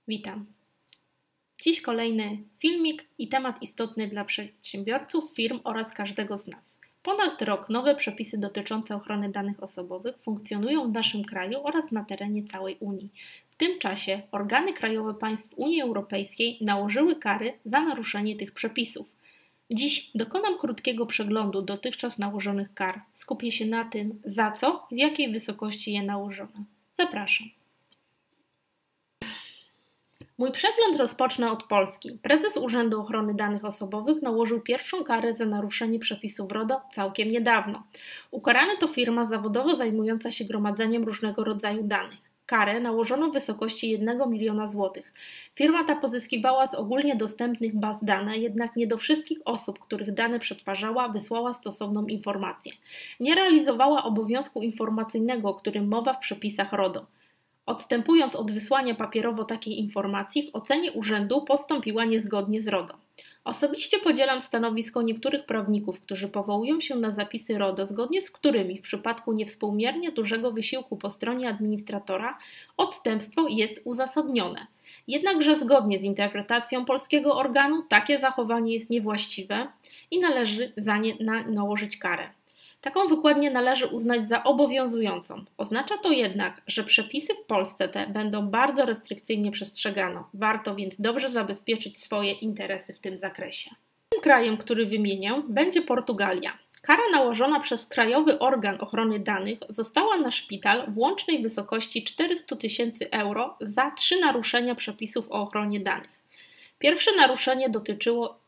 Witam. Dziś kolejny filmik i temat istotny dla przedsiębiorców, firm oraz każdego z nas. Ponad rok nowe przepisy dotyczące ochrony danych osobowych funkcjonują w naszym kraju oraz na terenie całej Unii. W tym czasie organy krajowe państw Unii Europejskiej nałożyły kary za naruszenie tych przepisów. Dziś dokonam krótkiego przeglądu dotychczas nałożonych kar. Skupię się na tym, za co i w jakiej wysokości je nałożono. Zapraszam. Mój przegląd rozpocznę od Polski. Prezes Urzędu Ochrony Danych Osobowych nałożył pierwszą karę za naruszenie przepisów RODO całkiem niedawno. Ukarana to firma zawodowo zajmująca się gromadzeniem różnego rodzaju danych. Karę nałożono w wysokości 1 miliona złotych. Firma ta pozyskiwała z ogólnie dostępnych baz dane, jednak nie do wszystkich osób, których dane przetwarzała, wysłała stosowną informację. Nie realizowała obowiązku informacyjnego, o którym mowa w przepisach RODO. Odstępując od wysłania papierowo takiej informacji, w ocenie urzędu postąpiła niezgodnie z RODO. Osobiście podzielam stanowisko niektórych prawników, którzy powołują się na zapisy RODO, zgodnie z którymi w przypadku niewspółmiernie dużego wysiłku po stronie administratora odstępstwo jest uzasadnione. Jednakże zgodnie z interpretacją polskiego organu takie zachowanie jest niewłaściwe i należy za nie nałożyć karę. Taką wykładnię należy uznać za obowiązującą. Oznacza to jednak, że przepisy w Polsce te będą bardzo restrykcyjnie przestrzegane. Warto więc dobrze zabezpieczyć swoje interesy w tym zakresie. Tym krajem, który wymienię, będzie Portugalia. Kara nałożona przez Krajowy Organ Ochrony Danych została na szpital w łącznej wysokości 400 000 euro za 3 naruszenia przepisów o ochronie danych. Pierwsze naruszenie dotyczyło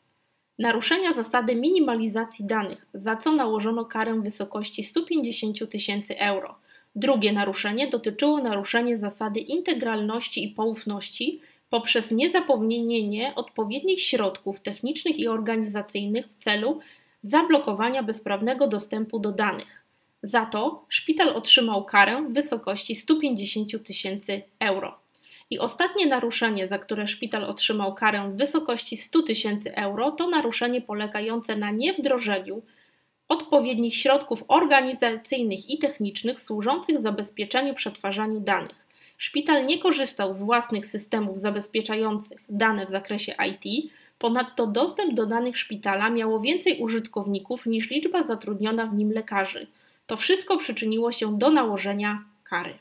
naruszenia zasady minimalizacji danych, za co nałożono karę w wysokości 150 000 euro. Drugie naruszenie dotyczyło naruszenia zasady integralności i poufności poprzez niezapewnienie odpowiednich środków technicznych i organizacyjnych w celu zablokowania bezprawnego dostępu do danych. Za to szpital otrzymał karę w wysokości 150 000 euro. I ostatnie naruszenie, za które szpital otrzymał karę w wysokości 100 000 euro, to naruszenie polegające na niewdrożeniu odpowiednich środków organizacyjnych i technicznych służących zabezpieczeniu przetwarzania danych. Szpital nie korzystał z własnych systemów zabezpieczających dane w zakresie IT, ponadto dostęp do danych szpitala miało więcej użytkowników niż liczba zatrudniona w nim lekarzy. To wszystko przyczyniło się do nałożenia kary.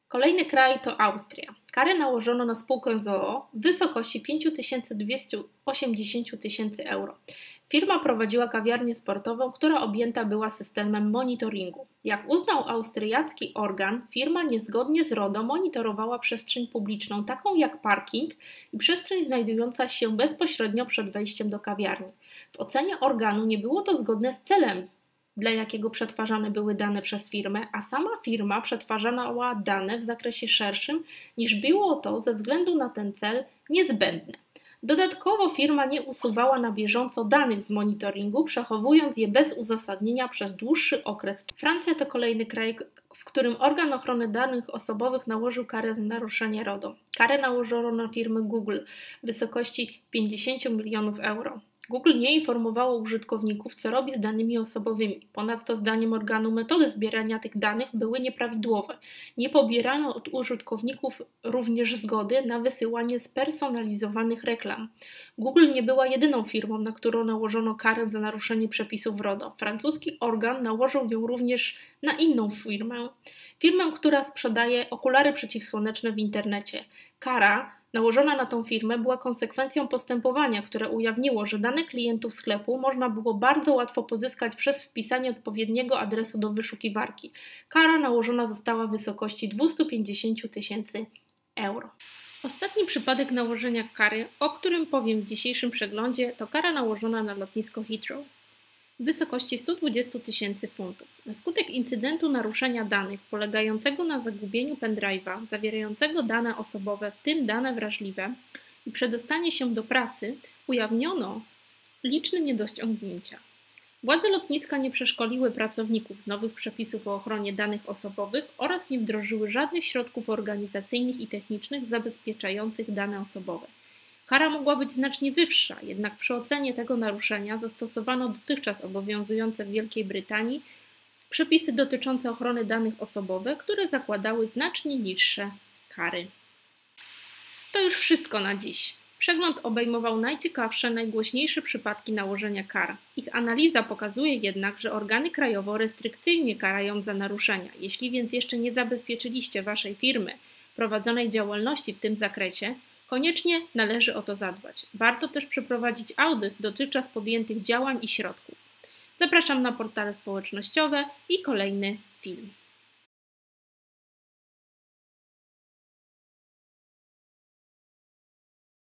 Kolejny kraj to Austria. Karę nałożono na spółkę z o.o. w wysokości 5280 000 euro. Firma prowadziła kawiarnię sportową, która objęta była systemem monitoringu. Jak uznał austriacki organ, firma niezgodnie z RODO monitorowała przestrzeń publiczną, taką jak parking i przestrzeń znajdująca się bezpośrednio przed wejściem do kawiarni. W ocenie organu nie było to zgodne z celem, dla jakiego przetwarzane były dane przez firmę, a sama firma przetwarzała dane w zakresie szerszym niż było to ze względu na ten cel niezbędne. Dodatkowo firma nie usuwała na bieżąco danych z monitoringu, przechowując je bez uzasadnienia przez dłuższy okres. Francja to kolejny kraj, w którym organ ochrony danych osobowych nałożył karę za naruszenie RODO. Karę nałożono na firmę Google w wysokości 50 milionów euro. Google nie informowało użytkowników, co robi z danymi osobowymi. Ponadto zdaniem organu metody zbierania tych danych były nieprawidłowe. Nie pobierano od użytkowników również zgody na wysyłanie spersonalizowanych reklam. Google nie była jedyną firmą, na którą nałożono karę za naruszenie przepisów RODO. Francuski organ nałożył ją również na inną firmę, która sprzedaje okulary przeciwsłoneczne w internecie. Kara nałożona na tą firmę była konsekwencją postępowania, które ujawniło, że dane klientów sklepu można było bardzo łatwo pozyskać przez wpisanie odpowiedniego adresu do wyszukiwarki. Kara nałożona została w wysokości 250 000 euro. Ostatni przypadek nałożenia kary, o którym powiem w dzisiejszym przeglądzie, to kara nałożona na lotnisko Heathrow w wysokości 120 000 funtów. Na skutek incydentu naruszenia danych polegającego na zagubieniu pendrive'a zawierającego dane osobowe, w tym dane wrażliwe, i przedostanie się do prasy, ujawniono liczne niedociągnięcia. Władze lotniska nie przeszkoliły pracowników z nowych przepisów o ochronie danych osobowych oraz nie wdrożyły żadnych środków organizacyjnych i technicznych zabezpieczających dane osobowe. Kara mogła być znacznie wyższa, jednak przy ocenie tego naruszenia zastosowano dotychczas obowiązujące w Wielkiej Brytanii przepisy dotyczące ochrony danych osobowych, które zakładały znacznie niższe kary. To już wszystko na dziś. Przegląd obejmował najciekawsze, najgłośniejsze przypadki nałożenia kar. Ich analiza pokazuje jednak, że organy krajowe restrykcyjnie karają za naruszenia. Jeśli więc jeszcze nie zabezpieczyliście waszej firmy prowadzonej działalności w tym zakresie, koniecznie należy o to zadbać. Warto też przeprowadzić audyt dotychczas podjętych działań i środków. Zapraszam na portale społecznościowe i kolejny film.